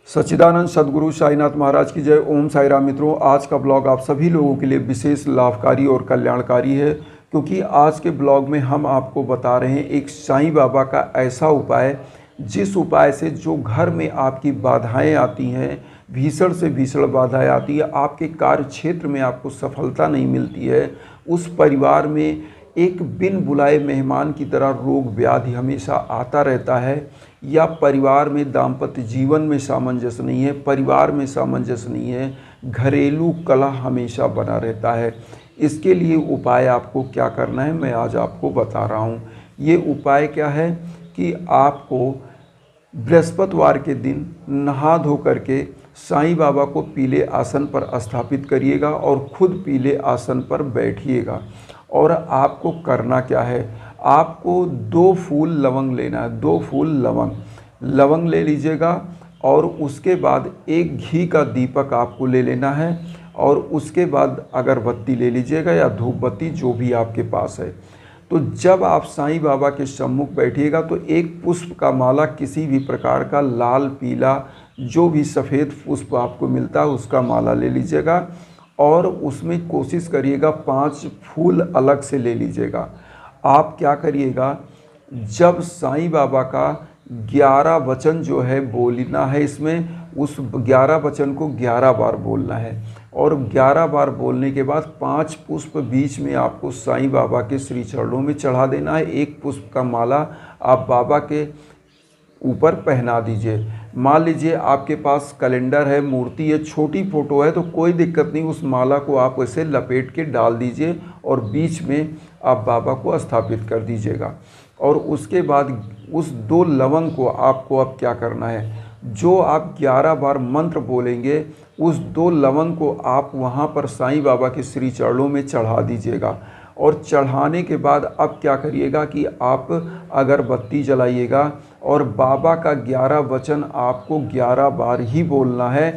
सच्चिदानंद सद्गुरु साईनाथ महाराज की जय। ओम साई राम। मित्रों, आज का ब्लॉग आप सभी लोगों के लिए विशेष लाभकारी और कल्याणकारी है, क्योंकि आज के ब्लॉग में हम आपको बता रहे हैं एक साईं बाबा का ऐसा उपाय, जिस उपाय से जो घर में आपकी बाधाएं आती हैं, भीषण से भीषण बाधाएं आती है, आपके कार्य क्षेत्र में आपको सफलता नहीं मिलती है, उस परिवार में एक बिन बुलाए मेहमान की तरह रोग व्याधि हमेशा आता रहता है, या परिवार में दाम्पत्य जीवन में सामंजस्य नहीं है, परिवार में सामंजस्य नहीं है, घरेलू कलह हमेशा बना रहता है। इसके लिए उपाय आपको क्या करना है मैं आज आपको बता रहा हूँ। ये उपाय क्या है कि आपको बृहस्पतिवार के दिन नहा धो करके साईं बाबा को पीले आसन पर स्थापित करिएगा और खुद पीले आसन पर बैठिएगा। और आपको करना क्या है, आपको 2 फूल लवंग लेना है। 2 फूल लवंग ले लीजिएगा और उसके बाद एक घी का दीपक आपको ले लेना है, और उसके बाद अगरबत्ती ले लीजिएगा या धूप बत्ती जो भी आपके पास है। तो जब आप साईं बाबा के सम्मुख बैठिएगा तो एक पुष्प का माला, किसी भी प्रकार का लाल पीला जो भी सफ़ेद पुष्प आपको मिलता है उसका माला ले लीजिएगा, और उसमें कोशिश करिएगा 5 फूल अलग से ले लीजिएगा। आप क्या करिएगा, जब साईं बाबा का 11 वचन जो है बोलना है, इसमें उस 11 वचन को 11 बार बोलना है, और 11 बार बोलने के बाद 5 पुष्प बीच में आपको साईं बाबा के श्री चरणों में चढ़ा देना है। एक पुष्प का माला आप बाबा के ऊपर पहना दीजिए। मान लीजिए आपके पास कैलेंडर है, मूर्ति है, छोटी फ़ोटो है तो कोई दिक्कत नहीं, उस माला को आप ऐसे लपेट के डाल दीजिए और बीच में आप बाबा को स्थापित कर दीजिएगा। और उसके बाद उस 2 लवंग को आपको अब क्या करना है, जो आप 11 बार मंत्र बोलेंगे उस 2 लवंग को आप वहाँ पर साईं बाबा के श्री चरणों में चढ़ा दीजिएगा। और चढ़ाने के बाद अब क्या करिएगा कि आप अगरबत्ती जलाइएगा, और बाबा का 11 वचन आपको 11 बार ही बोलना है,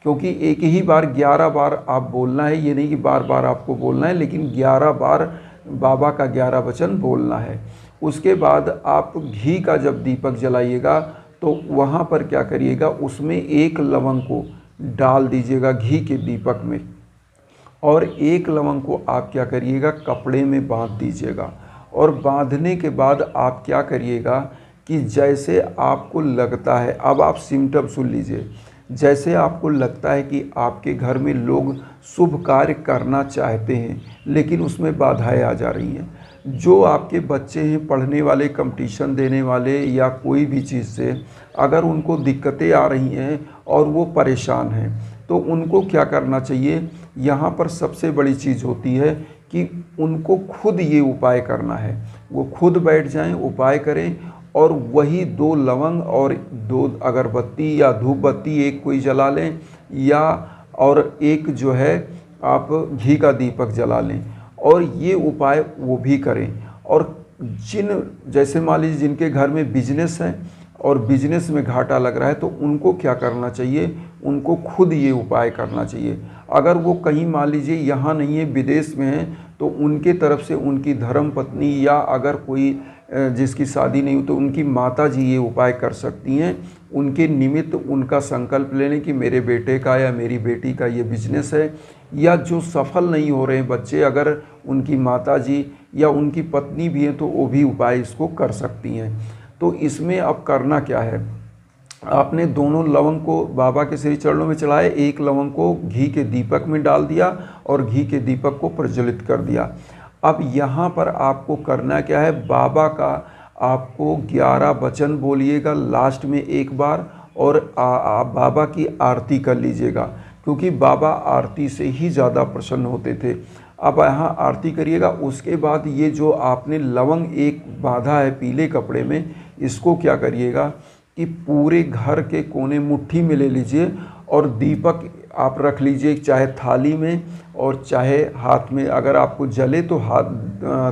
क्योंकि एक ही बार 11 बार आप बोलना है, ये नहीं कि बार बार आपको बोलना है, लेकिन 11 बार बाबा का 11 वचन बोलना है। उसके बाद आप घी का जब दीपक जलाइएगा तो वहाँ पर क्या करिएगा, उसमें एक लवंग को डाल दीजिएगा घी के दीपक में, और एक लवंग को आप क्या करिएगा, कपड़े में बांध दीजिएगा। और बांधने के बाद आप क्या करिएगा कि जैसे आपको लगता है, अब आप सिम्टम सुन लीजिए, जैसे आपको लगता है कि आपके घर में लोग शुभ कार्य करना चाहते हैं लेकिन उसमें बाधाएं आ जा रही हैं, जो आपके बच्चे हैं पढ़ने वाले, कंपटीशन देने वाले, या कोई भी चीज़ से अगर उनको दिक्कतें आ रही हैं और वो परेशान हैं, तो उनको क्या करना चाहिए, यहाँ पर सबसे बड़ी चीज़ होती है कि उनको खुद ये उपाय करना है। वो खुद बैठ जाएं, उपाय करें, और वही 2 लवंग और 2 अगरबत्ती या धूप बत्ती एक कोई जला लें, या और एक जो है आप घी का दीपक जला लें, और ये उपाय वो भी करें। और जैसे मान लीजिए जिनके घर में बिजनेस है और बिजनेस में घाटा लग रहा है, तो उनको क्या करना चाहिए, उनको खुद ये उपाय करना चाहिए। अगर वो कहीं मान लीजिए यहाँ नहीं है, विदेश में है, तो उनके तरफ से उनकी धर्म पत्नी, या अगर कोई जिसकी शादी नहीं हुई तो उनकी माता जी ये उपाय कर सकती हैं। उनके निमित्त उनका संकल्प ले लें कि मेरे बेटे का या मेरी बेटी का ये बिजनेस है, या जो सफल नहीं हो रहे हैं बच्चे, अगर उनकी माता जी या उनकी पत्नी भी हैं तो वो भी उपाय इसको कर सकती हैं। तो इसमें अब करना क्या है, आपने दोनों लवंग को बाबा के श्री चरणों में चढ़ाए, एक लवंग को घी के दीपक में डाल दिया और घी के दीपक को प्रज्वलित कर दिया। अब यहाँ पर आपको करना क्या है, बाबा का आपको 11 वचन बोलिएगा लास्ट में एक बार, और आप बाबा की आरती कर लीजिएगा, क्योंकि बाबा आरती से ही ज़्यादा प्रसन्न होते थे। अब यहाँ आरती करिएगा। उसके बाद ये जो आपने लवंग एक बांधा है पीले कपड़े में, इसको क्या करिएगा कि पूरे घर के कोने मुट्ठी में ले लीजिए, और दीपक आप रख लीजिए, चाहे थाली में और चाहे हाथ में, अगर आपको जले तो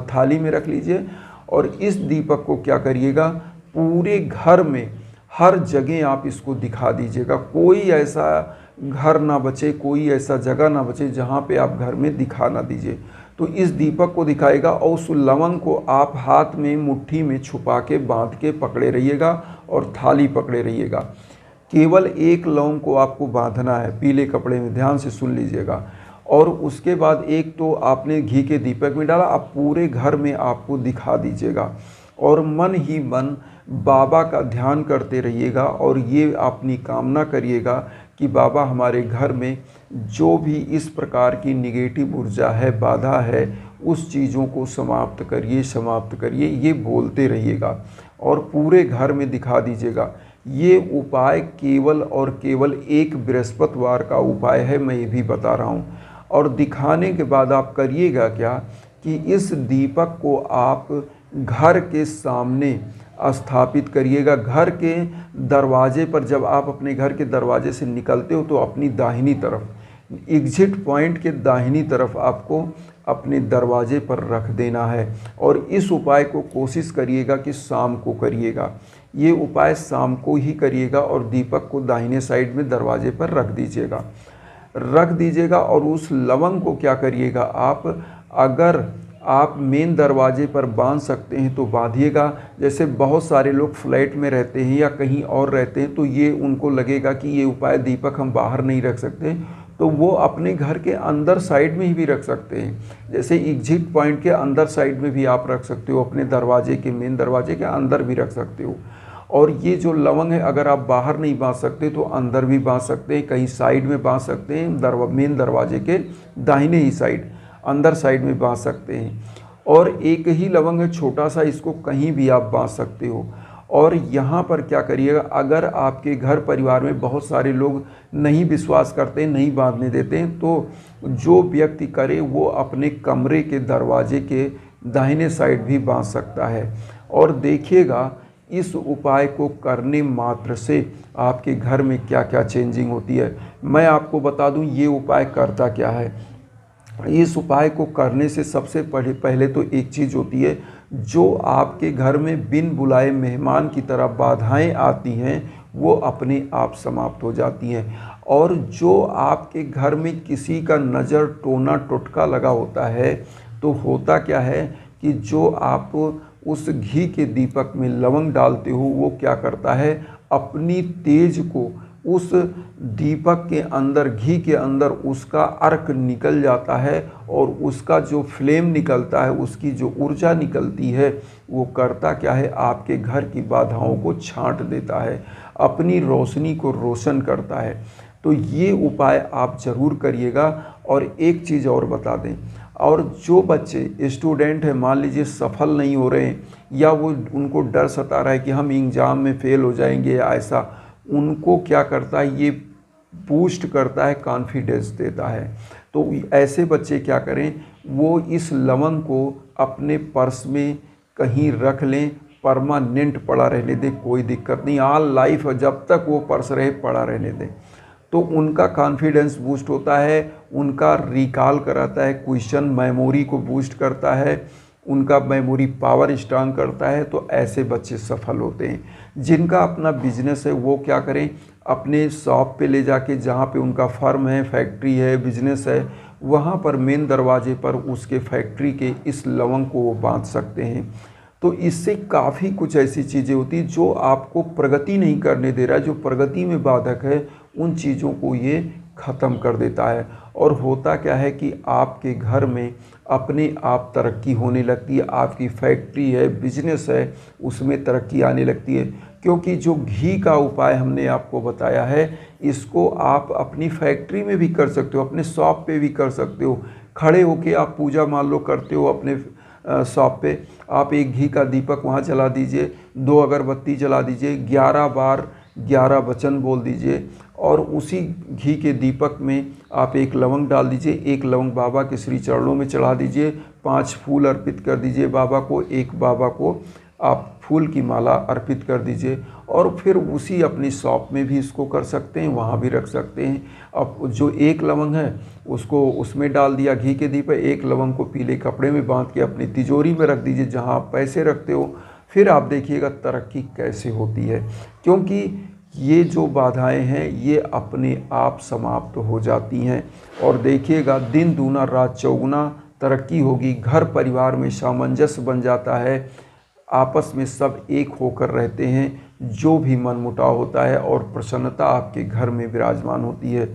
थाली में रख लीजिए। और इस दीपक को क्या करिएगा, पूरे घर में हर जगह आप इसको दिखा दीजिएगा। कोई ऐसा घर ना बचे, कोई ऐसा जगह ना बचे जहाँ पे आप घर में दिखा ना दीजिए। तो इस दीपक को दिखाएगा, और उस लवंग को आप हाथ में मुट्ठी में छुपा के बांध के पकड़े रहिएगा और थाली पकड़े रहिएगा। केवल एक लौंग को आपको बांधना है पीले कपड़े में, ध्यान से सुन लीजिएगा। और उसके बाद एक तो आपने घी के दीपक में डाला, आप पूरे घर में आपको दिखा दीजिएगा और मन ही मन बाबा का ध्यान करते रहिएगा और ये अपनी कामना करिएगा कि बाबा हमारे घर में जो भी इस प्रकार की निगेटिव ऊर्जा है, बाधा है, उस चीज़ों को समाप्त करिए, समाप्त करिए, ये बोलते रहिएगा और पूरे घर में दिखा दीजिएगा। ये उपाय केवल और केवल एक बृहस्पतिवार का उपाय है, मैं ये भी बता रहा हूँ। और दिखाने के बाद आप करिएगा क्या कि इस दीपक को आप घर के सामने स्थापित करिएगा। घर के दरवाजे पर, जब आप अपने घर के दरवाजे से निकलते हो तो अपनी दाहिनी तरफ, एग्जिट पॉइंट के दाहिनी तरफ आपको अपने दरवाजे पर रख देना है। और इस उपाय को कोशिश करिएगा कि शाम को करिएगा, ये उपाय शाम को ही करिएगा और दीपक को दाहिने साइड में दरवाजे पर रख दीजिएगा। और उस लवंग को क्या करिएगा आप, अगर आप मेन दरवाजे पर बांध सकते हैं तो बांधिएगा। जैसे बहुत सारे लोग फ्लैट में रहते हैं या कहीं और रहते हैं तो ये उनको लगेगा कि ये उपाय दीपक हम बाहर नहीं रख सकते, तो वो अपने घर के अंदर साइड में ही भी रख सकते हैं। जैसे एग्जिट पॉइंट के अंदर साइड में भी आप रख सकते हो, अपने दरवाजे के मेन दरवाजे के अंदर भी रख सकते हो। और ये जो लवंग है अगर आप बाहर नहीं बांध सकते तो अंदर भी बांध सकते हैं, कहीं साइड में बांध सकते हैं, मेन दरवाजे के दाहिने ही साइड, अंदर साइड में बांध सकते हैं। और एक ही लवंग है छोटा सा, इसको कहीं भी आप बांध सकते हो। और यहाँ पर क्या करिएगा, अगर आपके घर परिवार में बहुत सारे लोग नहीं विश्वास करते, नहीं बांधने देते हैं, तो जो व्यक्ति करे वो अपने कमरे के दरवाजे के दाहिने साइड भी बांध सकता है। और देखिएगा इस उपाय को करने मात्र से आपके घर में क्या क्या चेंजिंग होती है। मैं आपको बता दूं ये उपाय करता क्या है। इस उपाय को करने से सबसे पहले तो एक चीज़ होती है, जो आपके घर में बिन बुलाए मेहमान की तरह बाधाएं आती हैं वो अपने आप समाप्त हो जाती हैं। और जो आपके घर में किसी का नज़र टोना टोटका लगा होता है तो होता क्या है कि जो आप उस घी के दीपक में लवंग डालते हो वो क्या करता है, अपनी तेज को उस दीपक के अंदर, घी के अंदर उसका अर्क निकल जाता है और उसका जो फ्लेम निकलता है, उसकी जो ऊर्जा निकलती है, वो करता क्या है, आपके घर की बाधाओं को छांट देता है, अपनी रोशनी को रोशन करता है। तो ये उपाय आप ज़रूर करिएगा। और एक चीज़ और बता दें, और जो बच्चे स्टूडेंट हैं मान लीजिए सफल नहीं हो रहे हैं या वो उनको डर सता रहा है कि हम एग्ज़ाम में फ़ेल हो जाएंगे या ऐसा, उनको क्या करता है, ये बूस्ट करता है, कॉन्फिडेंस देता है। तो ऐसे बच्चे क्या करें, वो इस लवंग को अपने पर्स में कहीं रख लें, परमानेंट पड़ा रहने दें, कोई दिक्कत नहीं, ऑल लाइफ जब तक वो पर्स रहे पड़ा रहने दें। तो उनका कॉन्फिडेंस बूस्ट होता है, उनका रिकॉल कराता है, क्वेश्चन मेमोरी को बूस्ट करता है, उनका मेमोरी पावर स्ट्रांग करता है। तो ऐसे बच्चे सफल होते हैं। जिनका अपना बिजनेस है वो क्या करें, अपने शॉप पे ले जाके, जहाँ पे उनका फर्म है, फैक्ट्री है, बिजनेस है, वहाँ पर मेन दरवाजे पर उसके फैक्ट्री के इस लवंग को वो बांध सकते हैं। तो इससे काफ़ी कुछ ऐसी चीज़ें होती जो आपको प्रगति नहीं करने दे रहा है, जो प्रगति में बाधक है, उन चीज़ों को ये ख़त्म कर देता है। और होता क्या है कि आपके घर में अपने आप तरक्की होने लगती है, आपकी फैक्ट्री है, बिजनेस है, उसमें तरक्की आने लगती है। क्योंकि जो घी का उपाय हमने आपको बताया है, इसको आप अपनी फैक्ट्री में भी कर सकते हो, अपने शॉप पे भी कर सकते हो। खड़े होके आप पूजा मान लो करते हो अपने शॉप पे, आप एक घी का दीपक वहाँ जला दीजिए, 2 अगरबत्ती जला दीजिए, 11 बार 11 वचन बोल दीजिए और उसी घी के दीपक में आप एक लवंग डाल दीजिए, एक लवंग बाबा के श्री चरणों में चढ़ा दीजिए, 5 फूल अर्पित कर दीजिए बाबा को, एक बाबा को आप फूल की माला अर्पित कर दीजिए। और फिर उसी अपनी शॉप में भी इसको कर सकते हैं, वहाँ भी रख सकते हैं। अब जो एक लवंग है उसको उसमें डाल दिया घी के दीपक, एक लवंग को पीले कपड़े में बांध के अपनी तिजोरी में रख दीजिए जहाँ आप पैसे रखते हो। फिर आप देखिएगा तरक्की कैसे होती है, क्योंकि ये जो बाधाएं हैं ये अपने आप समाप्त हो जाती हैं। और देखिएगा दिन दूना रात चौगुना तरक्की होगी, घर परिवार में सामंजस्य बन जाता है, आपस में सब एक होकर रहते हैं, जो भी मनमुटाव होता है और प्रसन्नता आपके घर में विराजमान होती है।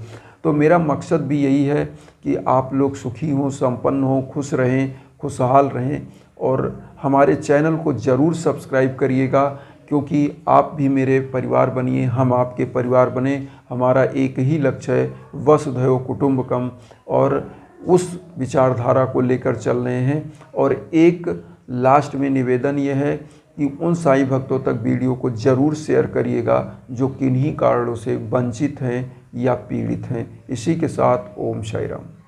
तो मेरा मकसद भी यही है कि आप लोग सुखी हों, संपन्न हों, खुश रहें, खुशहाल रहें और हमारे चैनल को ज़रूर सब्सक्राइब करिएगा, क्योंकि आप भी मेरे परिवार बनिए, हम आपके परिवार बने। हमारा एक ही लक्ष्य है, वसुधैव कुटुंबकम, और उस विचारधारा को लेकर चल रहे हैं। और एक लास्ट में निवेदन यह है कि उन साईं भक्तों तक वीडियो को ज़रूर शेयर करिएगा जो किन्हीं कारणों से वंचित हैं या पीड़ित हैं। इसी के साथ ओम साई राम।